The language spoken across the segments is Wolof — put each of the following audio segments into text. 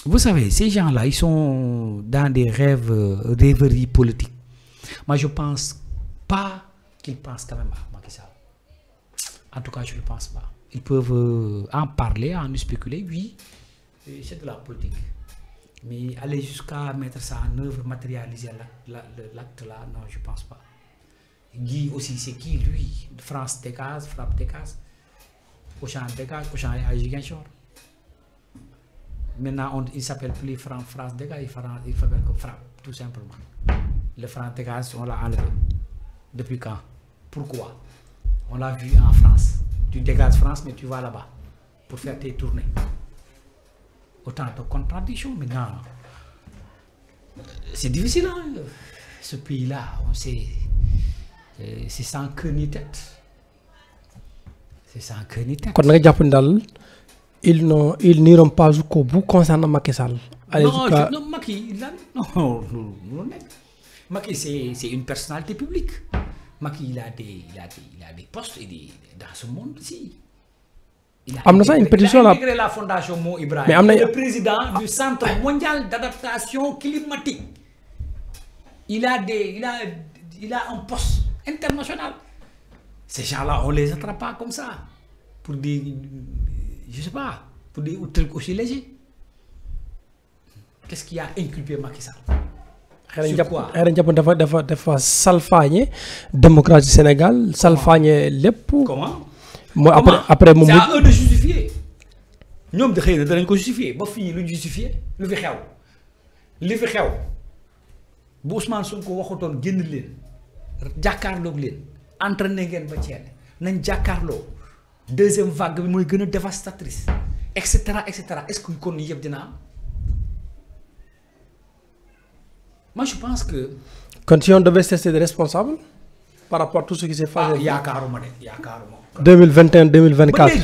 Vous savez, ces gens-là, ils sont dans des rêveries politiques. Moi, je pense pas qu'ils pensent quand même à Macky Sall. En tout cas, je ne le pense pas. Ils peuvent en parler, en spéculer, oui, c'est de la politique. Mais aller jusqu'à mettre ça en œuvre, matérialiser l'acte là, non, je ne pense pas. Guy aussi, c'est qui lui? France dégage, frappe dégage, Auchan dégage, Auchan est à Ziguinchor. Maintenant, il ne s'appelle plus France dégage, il s'appelle que frappe, tout simplement. Le franc dégage, on l'a enlevé. Depuis quand? Pourquoi? On l'a vu en France. Tu dégages France, mais tu vas là-bas pour faire tes tournées. Autant de contradictions maintenant. C'est difficile, hein? Ce pays-là, on sait. C'est sans queue ni tête. C'est sans queue ni tête. Quand on a ils n'iront pas jusqu'au bout concernant Macky Sall. Non, Macky, non. Macky, c'est une personnalité publique. Macky, il a des postes dans ce monde-ci. Il a intégré la fondation Mo Ibrahim. Le président du Centre mondial d'adaptation climatique. Il a un poste international. Ces gens-là, on ne les attrape pas comme ça. Pour des, je sais pas, pour des trucs aussi légers. Qu'est-ce qui a inculpé Macky Sall? dafa salfaañe démocratie Sénégal salfaañe lépp. Comment? Après c'est à eux de justifier. ñoom de xëy na danañ ko justifier ba fii lu justifier lu fi xew li fi xew bu Ousmane Sonko waxutoon génn leen jàkkaarloog leen entraîné ngeen ba ceele nañ jàkkaarloo deuxième vague bi mooy gën a dévastatrice et cetera est-ce que kon yëpp dina am. Moi, je pense que... Quand on devait cesser de responsable par rapport à tout ce qui s'est passé. Il y a 2021-2024.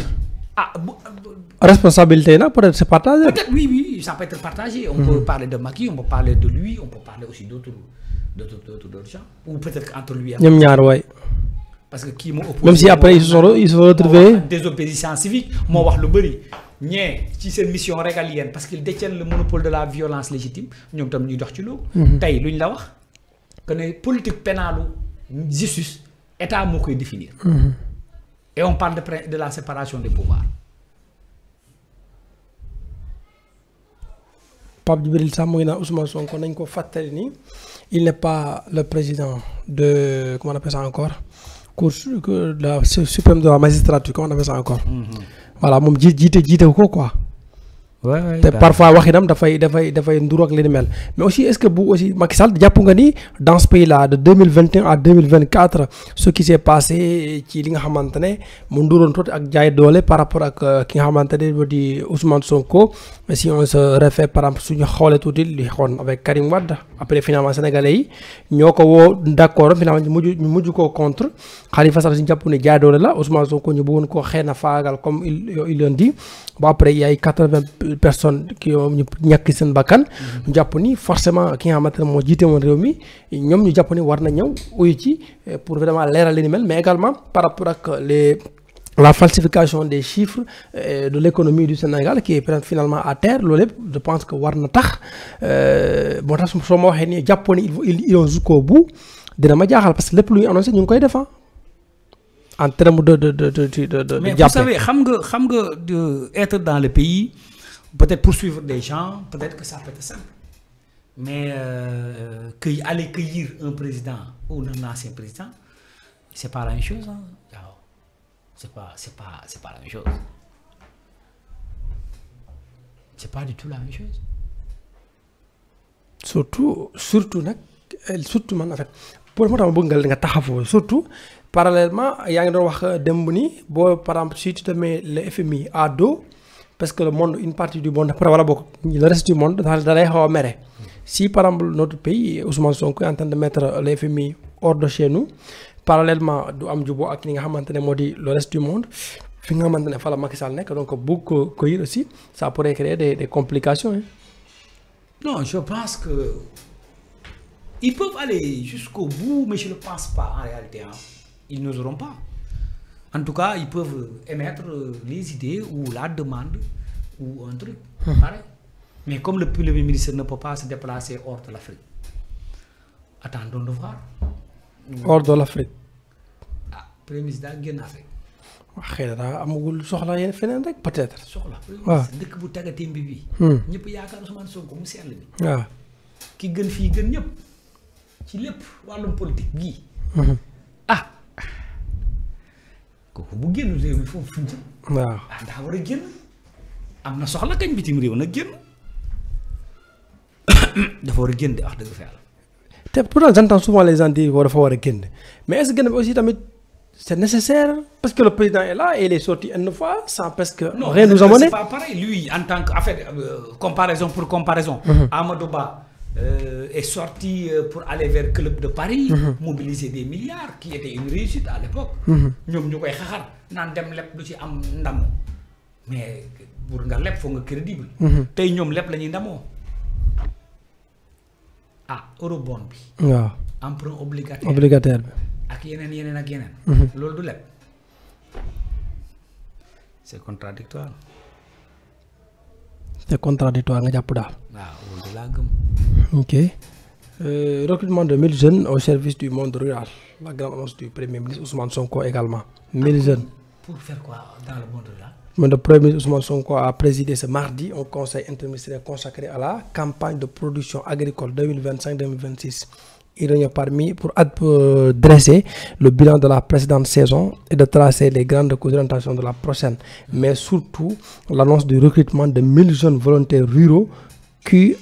Responsabilité, là, peut-être c'est partagé. Peut-être, oui, ça peut être partagé. On peut parler de Macky, on peut parler de lui, on peut parler aussi d'autres gens. Ou peut-être entre lui et Macky. Parce que qui m'a opposé... Même si après, ils se sont retrouvés... Des oppositions civiques, moi, wax lu bari. Ñee ci seen mission régalienne parce qu'ils détiennent le monopole de la violence légitime ñoom tam ñuy dox ci loolu. Tey luñ la wax que ne politique pénale justice état moo koy définir. Et on parle de la séparation des pouvoirs. Pape Djibril Sam mooy naan Ousmane Sonko nañ ko fàttali ni il n'est pas le président de comment on appelle ça encore cour de la suprême de la magistrature comment on appelle ça encore. Voilà moom jiite ko quoi. te parfois waxinam dafay ndur ak li ni mel mais aussi est-ce que bu aussi Macky Sall jàpp nga ni dans ce pays là de 2021 à 2024 ce qui s'est passé ci li nga xamante ne mu nduroon tuuti ak jaay doole par rapport ak ki nga xamante ne moo di Ousmane Sonko si on se réfère par exemple suñu xoolee tuuti li xoon avec Karim Wade après finalement sénégalais yi ñoo ko woo d'accord finalement ñu mujj koo contre Khalifa Sall suñu jàpp ne jaay doole la Ousmane Sonko ñu bëggoon koo xëy na faagal comme il le dit bon après il y a 80 personnes qui ont ñàkk seen bakkan ñu jàpp ni forcément ki nga xamante ne moo jiite woon réew mi ñoom ñu jàpp ni war na ñëw uyu ci pour vraiment leeral li ni mel mais également par rapport ak la falsification des chiffres de l'économie du Sénégal qui est finalement à terre loolu lépp je pense que war na tax moo tax soo ma waxee ni jàppoon ni ils ont jusqu'au bout dina ma jaaxal parce que lépp lu ñu annoncé ñu ngi koy def en termes de mais vous savez xam nga être dans le pays peut-être poursuivre des gens peut-être que ça peut être simple mais aller cueillir un président ou un ancien président c'est pas la même chose hein. C'est pas la même chose. C'est pas du tout la même chose. Surtout man en fait pour moo tax bëgg nga taxaw surtout parallèlement yaa ngi doon wax démb ni boo par exemple si tu te mets le FMI à dos parce que le monde une partie du monde après wala bokk le reste du monde da lay xaw a mere si par exemple notre pays Ousmane Sonko est en train de mettre le FMI hors de chez nous parallèlement du am juboo ak li nga xamante ne moo di le reste du monde fi nga xamante ne fa la Macky Sall nekk donc bëgg ko yir aussi ça pourrait créer des complications hein. Non, je pense que ils peuvent aller jusqu'au bout mais je ne le pense pas en réalité hein. Ils n'oseront pas. En tout cas, ils peuvent émettre les idées ou la demande ou un truc pareil. mais comme le Premier ministre ne peut pas se déplacer hors de l'Afrique attendons de voir. hors de l'Afrique. ah Premier ministre daal génn Afrique. waaw xëy na daa amagul soxla yéen feneen rek peut-être. soxla. waaw dëkk bu tàggatee mbi bi. ñëpp yaakaar Ousmane Sonko mu sell bi. waaw. ki gën fii gën ñëpp ci lépp wàllum politique gii. ah kooku bu génn réew mi foofu fuñ ci. waaw ah daa war a génn am na soxla kañ bitim réew nag génn dafa war a génn de wax dëgg fa yàlla. te pourtant j'entends souvent les gens dire dafa war a génn mais est-ce que génn bi aussi tamit c'est nécessaire parce que le président est là et il est sorti une fois sans presque rien nous amener. C'est pas pareil lui en tant que affaire comparaison pour comparaison. Amadou Ba est sorti pour aller vers club de Paris. Mobiliser des milliards qui était une réussite à l'époque. ñoom ñu koy xaxar naan dem lépp du ci am ndam mais pour nga lépp foog nga crédible. tey ñoom lépp la ñuy ndamoo. ah eurobond bi. waaw emprunt obligataire bi. ak yeneen ak yeneen. loolu du lépp. c'est contradictoire. c'est contradictoire nga jàpp daal. waaw loolu de laa gëm. ok recrutement de 1000 jeunes au service du monde rural la grande annonce du premier ministre Ousmane Sonko également 1000 jeunes. pour faire quoi dans le monde rural. Le premier ministre Ousmane Sonko a présidé ce mardi un conseil interministériel consacré à la campagne de production agricole 2025-2026. Il réunit parmi pour dresser le bilan de la précédente saison et de tracer les grandes orientations de la prochaine, mais surtout l'annonce du recrutement de 1000 jeunes volontaires ruraux qui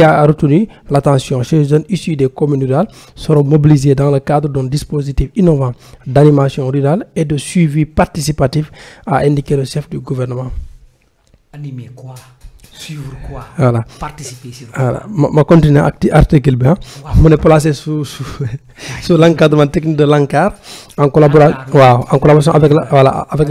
a retenu l'attention. Ces jeunes issus des communes rurales seront mobilisés dans le cadre d'un dispositif innovant d'animation rurale et de suivi participatif, a indiqué le chef du gouvernement. Animer quoi? Suivre quoi? Voilà. Participer sur quoi? Voilà. Ma continuer article bi mu ne placé sous l'encadrement technique de l'ANCAR en collaboration avec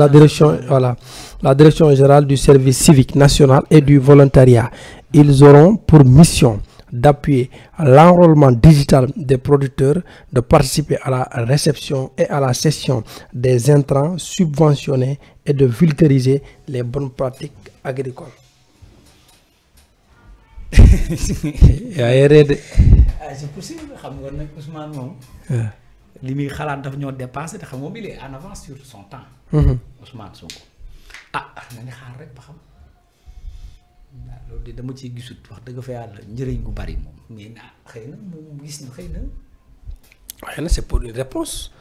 la direction générale du service civique national et du volontariat. Ils auront pour mission d'appuyer l'enrôlement digital des producteurs, de participer à la réception et à la cession des intrants subventionnés et de vulgariser les bonnes pratiques agricoles. C'est possible xam nga nag Ousmane moom. li muy xalaat dafa ñoo dépassé te xam moom il est en avance sur son temps. Ousmane Sonko nañu xaar rek ba xam loolu de dama ciy gisut wax dëgg fa yàlla njëriñ gu bari moom mais xëy na moom gis na xëy na. C'est pour une réponse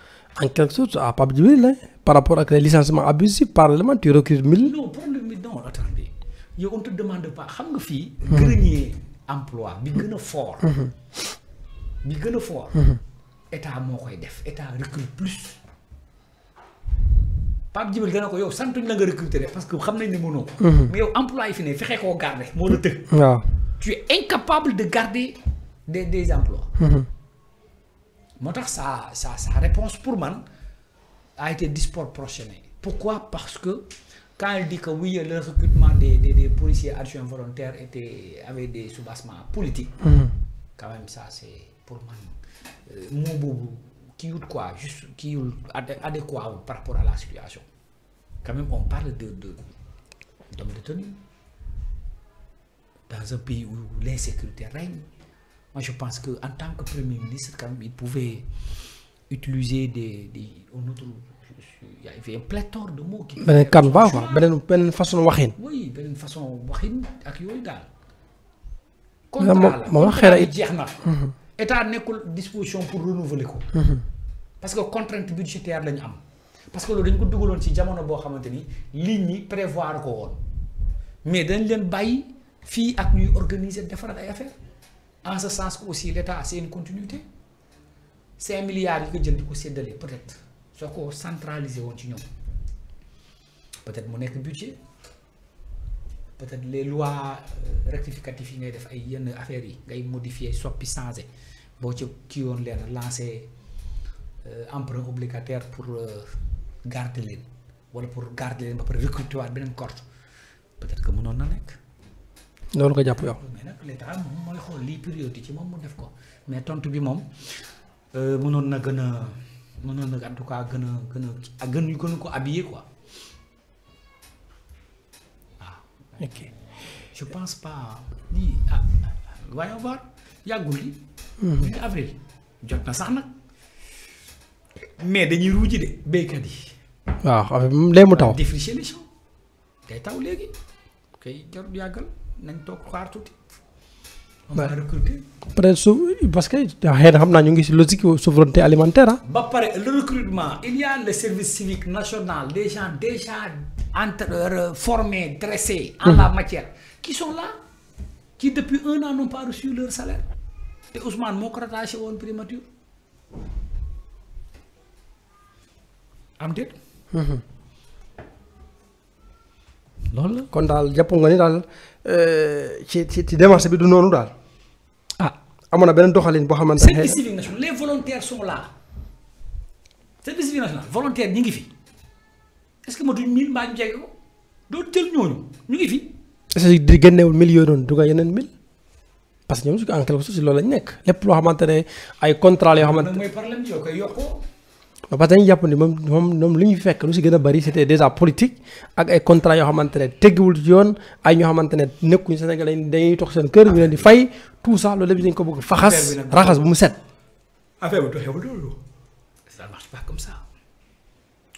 en quelque sorte à Pape Djibril par rapport ak les licenciements abusifs parlement tu recrutes 1000. non problème bi non attendez yow on te demande pas xam nga fii. grenier emploi bi gën a fort. bi gën a fort. état moo koy def état recrute plus. Pape Djibril gën a ko yow santuñ la nga recruter parce que xam nañ ne mënoo ko. mais yow emploi yi fi ne fexe koo garder moo la tëgg. waaw tu es incapable de garder des emplois. moo tax sa réponse pour man a été disproportionnée. Pourquoi? Parce que quand il dit que oui, le recrutement des policiers adjoints volontaires avait des soubassements politiques, quand même ça c'est pour moi mot bobu qui ou quoi juste qui adéquat par rapport à la situation. Quand même on parle d'hommes de tenue dans un pays où l'insécurité règne. Moi je pense que en tant que premier ministre quand même il pouvait utiliser il y avait un pléthore de mots qui beneen canevas quoi beneen façon waxin. oui beneen façon waxin ak yooyu daal. contrat la jeex na. état nekkul disposition pour renouveler ko. parce que contrainte budgétaire la ñu am. parce que loolu dañ ko dugaloon ci jamono boo xamante ni ligne ñi prévoir ko woon mais dañ leen bàyyi fii ak ñuy organiser defaraat ay affaires en ce sens que aussi l'état c'est une continuité 5 milliards yi ko jël di ko séddale peut-être soo ko centraliser woon ci ñoom peut-être mu nekk budget peut-être les lois rectificatives yi ngay def ay yenn affaires yi ngay modifier soppi changer boo ci kii woon leen lancer emprunt obligataire pour garder leen wala pour garder leen ba pare recruter waat beneen cohorte peut-être que mënoon na nekk. loolu ko jàpp yow. mais nag l'état moom mooy xool lii priorité ci moom mu def ko mais tontu bi moom mënoon na en tout cas gën ko habiller quoi waaw. ok je pense pas lii voyons voir yàggul li. depuis avril jot na sax nag mais dañuy ruuji de béykat yi. waaw léegi mu taw. défricher les champs day taw léegi kay jarul yàggal nañ toog xaar tuuti. on va recruter. peut-être parce que xëy na xam naa ñu ngi si logique souveraineté alimentaire ah. ba pare le recrutement il y a le service civique national des gens déjà formés dressés en la matière qui sont là qui depuis 1 an n'ont pas reçu leur salaire te Ousmane moo ko rattaché woon primature am déet. loolu la. kon daal jàpp nga ni daal ci démarche bi du noonu daal. amoon na beneen doxalin boo xamante ne. service civique national les volontaires sont là service civique national volontaire ñi ngi fi est-ce que matuñ 1000 mbaa ñu jege ko doo jël ñooñu ñu ngi fi. est-ce que di génnewul 1000 yooyu noonu dugal yeneen 1000 parce que ñoom su ko en quelque sorte si loolu lañ nekk lépp loo xamante ne ay contrat la yoo xamante ne mooy problème bi yow koy yokkoo. parce que dañuy jàpp ni moom li ñu fekk lu si gën a bari c'était déjà politique ak ay contrat yoo xamante ne teggiwul ci yoon ay ñoo xamante ne nekkuñu Sénégal dañuy toog seen kër ñu leen di fay tout ça loolu lépp dañ ko bëgg faxas raxas bu mu set. affaire bi doxewul loolu ça ne marche pas comme ça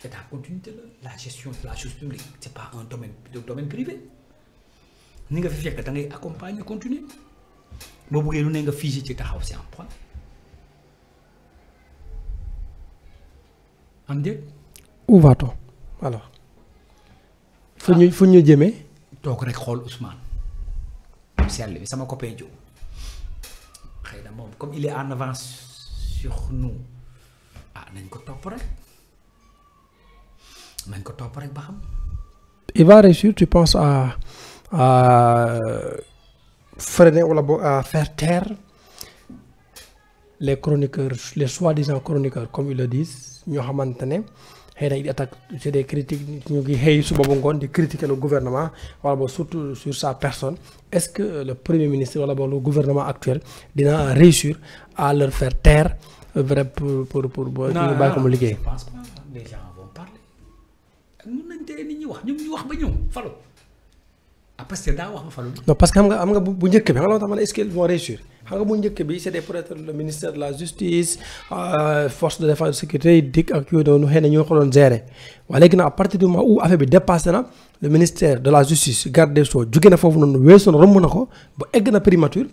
c'est la continuité la gestion de la chose publique c'est pas un domaine privé ni nga fi fekk da ngay accompagner continuer boo bëggee lu ne nga figé ci taxaw c'est un point. am déet. où va-t-on alors. fu ñu jëmee. toog rek xool Ousmane. sell bi sama copain Diop xëy na moom comme il est en avance sur nous nañ ko topp rek ba xam. il va réussir tu penses à freiner wala boog à faire taire les chroniqueurs les soi-disant chroniqueurs comme ils le disent ñoo xamante ne xëy na di attaque c'est des critiques ñu ngi xëy suba ba ngoon di critiquer le gouvernement wala boog surtout sur sa personne est-ce que le premier ministre wala boog le gouvernement actuel dina réussir à leur faire taire vrai pour ñu bàyyi ko mu liggéey. je pense pas les gens vont parler mën nañ tey nit ñi wax ñoom ñu wax ba ñëw falu parce que daa wax ba falu. non parce que xam nga bu njëkk bi xam nga loo tax ma ne est-ce qu'ils vont réussir xam nga bu njëkk bi c'était peut-être le ministère de la justice force de défense et de sécurité dik ak yooyu noonu xëy na ñoo ko doon gérer waaye léegi nag à partir du moment où affaire bi dépassé na le ministère de la justice garde des sceaux jóge na foofu noonu weesu na romb na ko ba egg na primature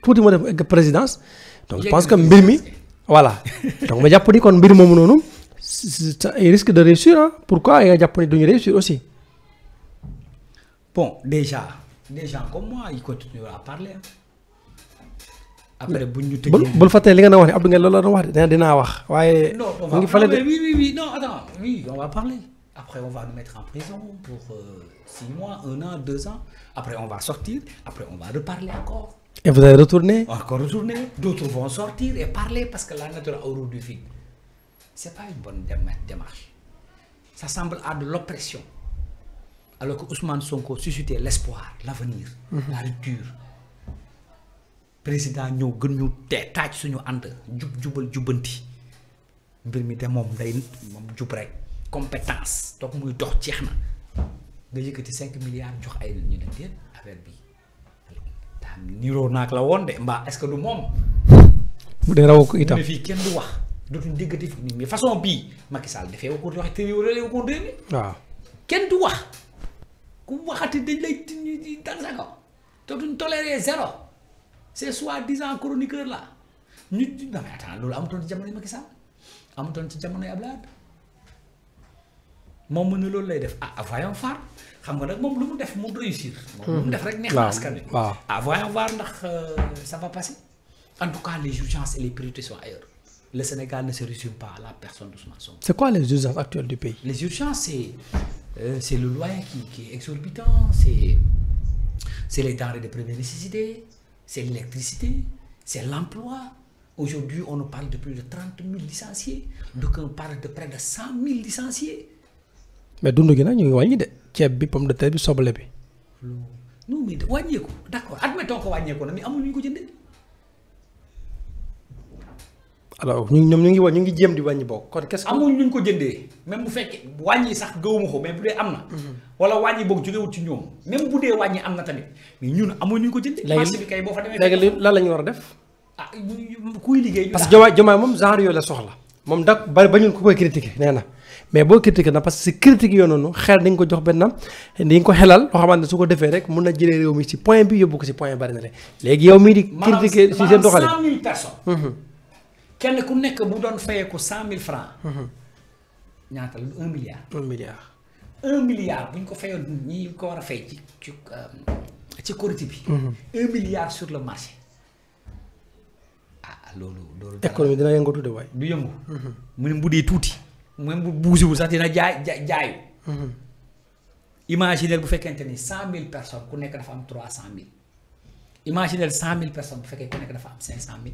tuuti moo def egg présidence donc je pense que mbir mi voilà donc ma jàpp ni kon mbir moomu noonu il risque de réussir ah pourquoi nga jàpp ni duñu réussir aussi. Bon, déjà, des gens comme moi, ils continuent à parler. Après, bul fàttali li nga wax ne Abdou Nguer loolu la doon wax dinaa wax waaye. Non, on va parler. Oui, non, attends, oui, on va parler. Après, on va nous mettre en prison pour 6 mois, 1 an, 2 ans. Après, on va sortir. Après, on va reparler encore. Et vous allez retourner? Encore retourner. D'autres vont sortir et parler parce que la nature a horreur du vide. C'est pas une bonne démarche. Ça semble à de l'oppression. Alors que Ousmane Sonko suscitait l'espoir, l'avenir, la rupture. Président ñëw gën ñu taaj suñu ànd jubal jubbanti mbir mi de moom day moom jub rek compétence toog muy dox jeex na nga yëkkati 5 milliards jox ay nit ñu ne déet affaire bi daa niroo naag la woon de mbaa est-ce que du moom. bu dee raw ko itam fii kenn du wax dootuñ déggati fi nit mais façon bii Macky Sall dafee ko wax te réew ko réew mi. waaw kenn du wax. ku waxati dañ lay dal sa kaw te duñ tolérer zéro ces soi-disant chroniqueurs là ñu non mais attends loolu amutoon ci jamono Macky Sall amutoon ci jamono Abdoulaye moom mu ne loolu lay def voyons voir xam nga nag moom lu mu def mu réussir. moom lu mu def rek neex na askan wi. waaw voyons voir ndax ça va passer. En tout cas les urgences et les priorités sont ailleurs. Le Sénégal ne se résume pas à la personne d'Ousmane Sonko. C'est quoi les urgences actuelles du pays? Les urgences c'est le loyer qui est exorbitant, c'est les denrées de première nécessité, c'est l'électricité, c'est l'emploi. Aujourd'hui, on nous parle de plus de 30 000 licenciés, donc on parle de près de 100 000 licenciés. Mais dundu gi nag ñu ngi wàññi de ceeb bi pomme de terre bi soble bi. non mais wàññeeku d'accord admettons ko wàññeeku na mais amul ñu ko jëndee. alors ñoom ñu ngi jéem di wàññi bokk kon qu'est-ce que. amuñ luñ ko jëndee même bu fekkee wàññi sax gëwuma ko mais bu dee am na. wala wàññi boog jógewut ci ñoom même bu dee wàññi am na tamit mais ñun amuñ luñ ko jëndee. marché bi kay boo fa demee. léegi lan la ñu war a def. ah kuy liggéey. parce que Diomaye moom genre yooyu la soxla moom dak ba ñun ku koy critiquer nee na mais boo critiquer na parce que si critique yoo noonu xel dañ ko jox benn dañ ko xelal loo xamante ne su ko defee rek mun na jëlee réew mi si point bi yóbbu ko si point bari na rek léegi yow mii di critiquer si seen doxalin 100 000 personnes. kenn ku nekk bu doon fayee ko 100 000 francs. ñaata la 1 milliard. 1 milliard. 1 milliard bu ñu ko fayoon ñi ko war a fay ci Korité bi. 1 milliard sur le marché. ah loolu. économie dina yëngatu de waay. du yëngu. mu ne bu dee tuuti. même bu buusiwul sax dina jaayu. imaginez bu fekkente ni 100 000 personnes ku nekk dafa am 300 000. imaginez 100 000 personnes bu fekkee ku nekk dafa am 500 000.